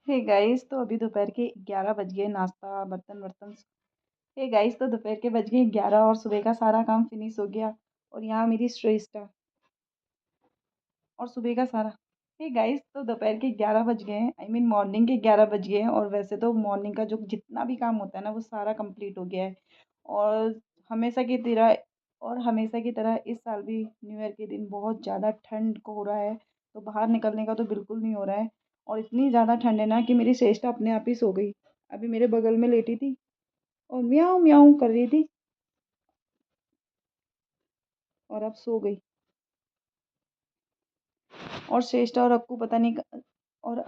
Hey guys, तो अभी दोपहर के 11 बज गए। नाश्ता बर्तन वर्तन। हे गाइस, तो दोपहर के बज गए 11 और सुबह का सारा काम फिनिश हो गया। और यहाँ मेरी श्रेष्ठा और सुबह का सारा। हे गाइस, तो दोपहर के 11 बज गए हैं। आई मीन मॉर्निंग के 11 बज गए हैं। और वैसे तो मॉर्निंग का जो जितना भी काम होता है ना, वो सारा कंप्लीट हो गया है। और हमेशा की तरह हमेशा की तरह इस साल भी न्यू ईयर के दिन बहुत ज़्यादा ठंड को हो रहा है। तो बाहर निकलने का तो बिल्कुल नहीं हो रहा है। और इतनी ज़्यादा ठंड है ना कि मेरी श्रेष्ठा अपने आप ही सो गई। अभी मेरे बगल में लेटी थी और म्याऊं म्याऊं कर रही थी और अब सो गई। और श्रेष्ठा और अक्कू पता नहीं और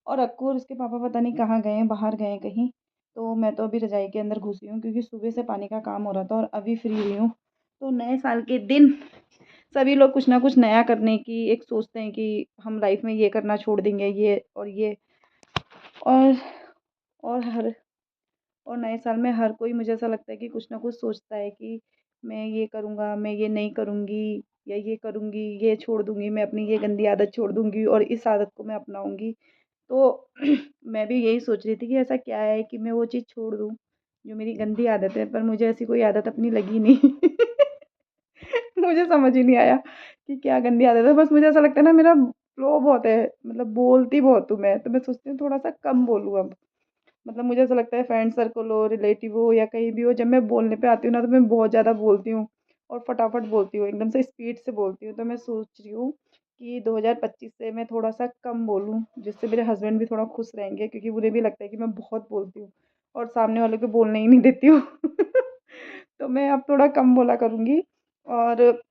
और अक्कू और उसके पापा पता नहीं कहाँ गए हैं, बाहर गए हैं कहीं। तो मैं तो अभी रजाई के अंदर घुसी हूँ क्योंकि सुबह से पानी का काम हो रहा था और अभी फ्री हुई हूँ। तो नए साल के दिन सभी लोग कुछ ना कुछ नया करने की एक सोचते हैं कि हम लाइफ में ये करना छोड़ देंगे, ये और ये। और और हर और नए साल में हर कोई, मुझे ऐसा लगता है कि कुछ ना कुछ सोचता है कि मैं ये करूँगा, मैं ये नहीं करूँगी, या ये करूँगी, ये छोड़ दूँगी, मैं अपनी ये गंदी आदत छोड़ दूँगी और इस आदत को मैं अपनाऊँगी। तो मैं भी यही सोच रही थी कि ऐसा क्या है कि मैं वो चीज़ छोड़ दूँ जो मेरी गंदी आदत है। पर मुझे ऐसी कोई आदत अपनी लगी नहीं। मुझे समझ ही नहीं आया कि क्या गंदी आदत है। बस मुझे ऐसा लगता है ना, मेरा फ्लो बहुत है, मतलब बोलती बहुत हूँ मैं। तो मैं सोचती हूँ थोड़ा सा कम बोलूँ अब। मतलब मुझे ऐसा लगता है फ्रेंड सर्कल हो, रिलेटिव हो या कहीं भी हो, जब मैं बोलने पे आती हूँ ना तो मैं बहुत ज़्यादा बोलती हूँ और फटाफट बोलती हूँ, एकदम से स्पीड से बोलती हूँ। तो मैं सोच रही हूँ कि 2025 से मैं थोड़ा सा कम बोलूँ, जिससे मेरे हस्बैंड भी थोड़ा खुश रहेंगे, क्योंकि उन्हें भी लगता है कि मैं बहुत बोलती हूँ और सामने वालों को बोलने ही नहीं देती हूँ। तो मैं अब थोड़ा कम बोला करूँगी और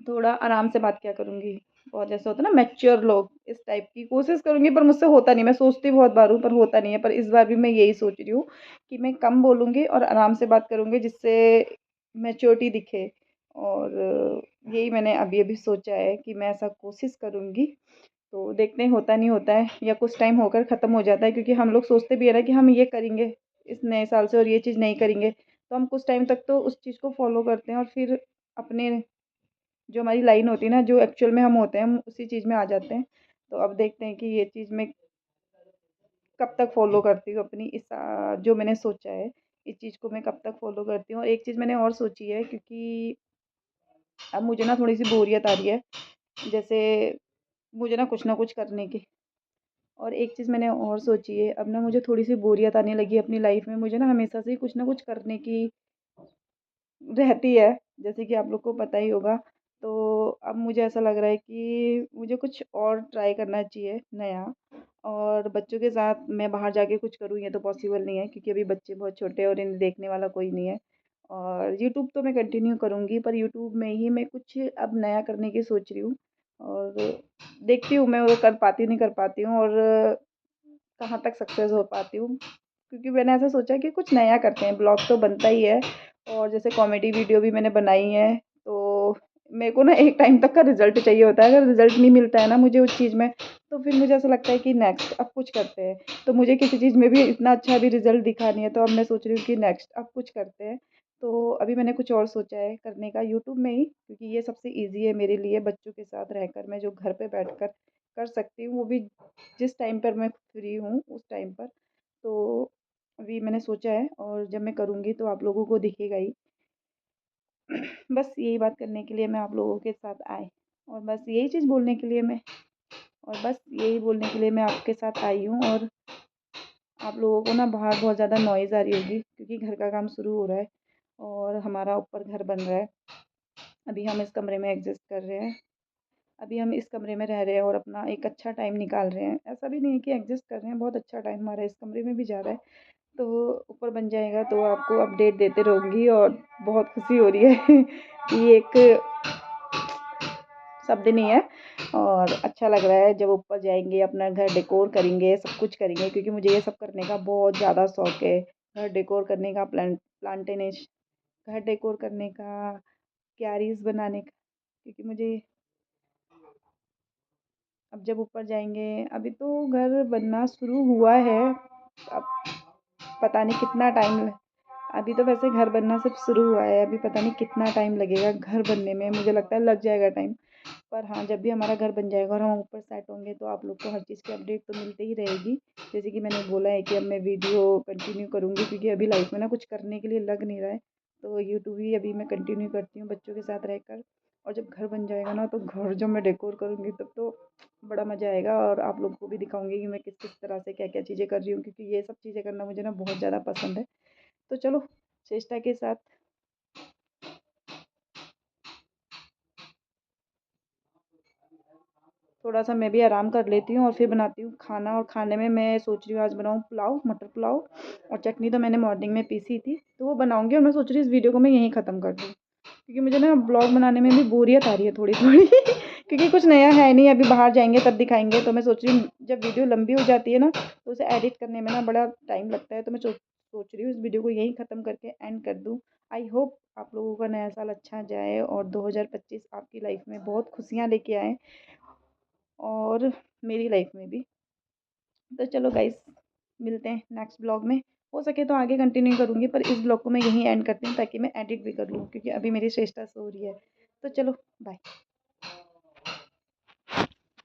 थोड़ा आराम से बात किया करूँगी। और जैसे होता है ना मैच्योर लोग, इस टाइप की कोशिश करूँगी। पर मुझसे होता नहीं, मैं सोचती बहुत बार हूँ पर होता नहीं है। पर इस बार भी मैं यही सोच रही हूँ कि मैं कम बोलूँगी और आराम से बात करूँगी, जिससे मैच्योरिटी दिखे। और यही मैंने अभी अभी सोचा है कि मैं ऐसा कोशिश करूँगी। तो देखते हैं होता नहीं होता है या कुछ टाइम होकर ख़त्म हो जाता है, क्योंकि हम लोग सोचते भी है ना कि हम ये करेंगे इस नए साल से और ये चीज़ नहीं करेंगे। तो हम कुछ टाइम तक तो उस चीज़ को फॉलो करते हैं और फिर अपने जो हमारी लाइन होती है ना, जो एक्चुअल में हम होते हैं, हम उसी चीज़ में आ जाते हैं। तो अब देखते हैं कि ये चीज़ मैं कब तक फ़ॉलो करती हूँ अपनी इस जो मैंने सोचा है, इस चीज़ को मैं कब तक फ़ॉलो करती हूँ। और एक चीज़ मैंने और सोची है, क्योंकि अब मुझे ना थोड़ी-सी बोरियत आ रही है। जैसे मुझे ना कुछ करने की। और एक चीज़ मैंने और सोची है, अब ना मुझे थोड़ी-सी बोरियत आने लगी है अपनी लाइफ़ में। मुझे ना हमेशा से ही कुछ ना कुछ करने की रहती है, जैसे कि आप लोग को पता ही होगा। तो अब मुझे ऐसा लग रहा है कि मुझे कुछ और ट्राई करना चाहिए नया। और बच्चों के साथ मैं बाहर जाके कुछ करूँ ये तो पॉसिबल नहीं है, क्योंकि अभी बच्चे बहुत छोटे हैं और इन्हें देखने वाला कोई नहीं है। और यूट्यूब तो मैं कंटिन्यू करूँगी, पर यूट्यूब में ही मैं कुछ अब नया करने की सोच रही हूँ। और देखती हूँ मैं वो कर पाती नहीं कर पाती हूँ, और कहाँ तक सक्सेस हो पाती हूँ। क्योंकि मैंने ऐसा सोचा कि कुछ नया करते हैं, ब्लॉग तो बनता ही है। और जैसे कॉमेडी वीडियो भी मैंने बनाई है। तो मेरे को ना एक टाइम तक का रिज़ल्ट चाहिए होता है। अगर रिज़ल्ट नहीं मिलता है ना मुझे उस चीज़ में, तो फिर मुझे ऐसा लगता है कि नेक्स्ट अब कुछ करते हैं। तो मुझे किसी चीज़ में भी इतना अच्छा अभी रिज़ल्ट दिखा नहीं है, तो अब मैं सोच रही हूँ कि नेक्स्ट अब कुछ करते हैं। तो अभी मैंने कुछ और सोचा है करने का यूट्यूब में ही, क्योंकि ये सबसे ईज़ी है मेरे लिए। बच्चों के साथ रहकर मैं जो घर पे बैठकर कर सकती हूँ, वो भी जिस टाइम पर मैं फ्री हूँ उस टाइम पर। तो अभी मैंने सोचा है और जब मैं करूँगी तो आप लोगों को दिखेगा ही। बस यही बात करने के लिए मैं आप लोगों के साथ आई, और बस यही चीज़ बोलने के लिए मैं और बस यही बोलने के लिए मैं आपके साथ आई हूँ। और आप लोगों को ना बाहर बहुत ज़्यादा नॉइज़ आ रही होगी, क्योंकि घर का काम शुरू हो रहा है और हमारा ऊपर घर बन रहा है। अभी हम इस कमरे में एडजस्ट कर रहे हैं। अभी हम इस कमरे में रह रहे हैं और अपना एक अच्छा टाइम निकाल रहे हैं। ऐसा भी नहीं है कि एडजस्ट कर रहे हैं, बहुत अच्छा टाइम हमारा इस कमरे में भी जा रहा है। तो ऊपर बन जाएगा तो आपको अपडेट देते रहूँगी। और बहुत खुशी हो रही है कि एक शब्द नहीं है। और अच्छा लग रहा है जब ऊपर जाएंगे, अपना घर डेकोर करेंगे, सब कुछ करेंगे, क्योंकि मुझे ये सब करने का बहुत ज़्यादा शौक है। घर डेकोर करने का, प्लांटेनेश घर डेकोर करने का, क्यारीज बनाने का। क्योंकि मुझे अब जब ऊपर जाएंगे, अभी तो घर बनना शुरू हुआ है। अब पता नहीं कितना टाइम, अभी तो वैसे घर बनना सिर्फ शुरू हुआ है। अभी पता नहीं कितना टाइम लगेगा घर बनने में, मुझे लगता है लग जाएगा टाइम। पर हाँ, जब भी हमारा घर बन जाएगा और हम ऊपर सेट होंगे तो आप लोग को हर चीज़ की अपडेट तो मिलती ही रहेगी। जैसे कि मैंने बोला है कि अब मैं वीडियो कंटिन्यू करूँगी, क्योंकि अभी लाइफ में ना कुछ करने के लिए लग नहीं रहा है, तो यूट्यूब ही अभी मैं कंटिन्यू करती हूँ बच्चों के साथ रहकर। और जब घर बन जाएगा ना, तो घर जब मैं डेकोर करूँगी तब तो बड़ा मज़ा आएगा, और आप लोगों को भी दिखाऊँगी कि मैं किस किस तरह से क्या क्या चीज़ें कर रही हूँ, क्योंकि ये सब चीज़ें करना मुझे ना बहुत ज़्यादा पसंद है। तो चलो, चेष्टा के साथ थोड़ा सा मैं भी आराम कर लेती हूँ और फिर बनाती हूँ खाना। और खाने में मैं सोच रही हूँ आज बनाऊँ पुलाव, मटर पुलाव। और चटनी तो मैंने मॉर्निंग में पीसी थी, तो वो बनाऊँगी। और मैं सोच रही हूँ इस वीडियो को मैं यहीं ख़त्म कर दूँ, क्योंकि मुझे ना ब्लॉग बनाने में भी बोरियत आ रही है थोड़ी थोड़ी क्योंकि कुछ नया है नहीं, अभी बाहर जाएंगे तब दिखाएंगे। तो मैं सोच रही हूँ जब वीडियो लंबी हो जाती है ना, तो उसे एडिट करने में ना बड़ा टाइम लगता है। तो मैं सोच रही हूँ इस वीडियो को यहीं ख़त्म करके एंड कर दूँ। आई होप आप लोगों का नया साल अच्छा जाए और 2025 आपकी लाइफ में बहुत खुशियाँ लेके आए, और मेरी लाइफ में भी। तो चलो गाइस, मिलते हैं नेक्स्ट ब्लॉग में। हो सके तो आगे कंटिन्यू करूँगी, पर इस ब्लॉग को मैं यहीं एंड करती हूँ ताकि मैं एडिट भी कर लूँ, क्योंकि अभी मेरी श्रेष्ठा सो रही है। तो चलो, बाय।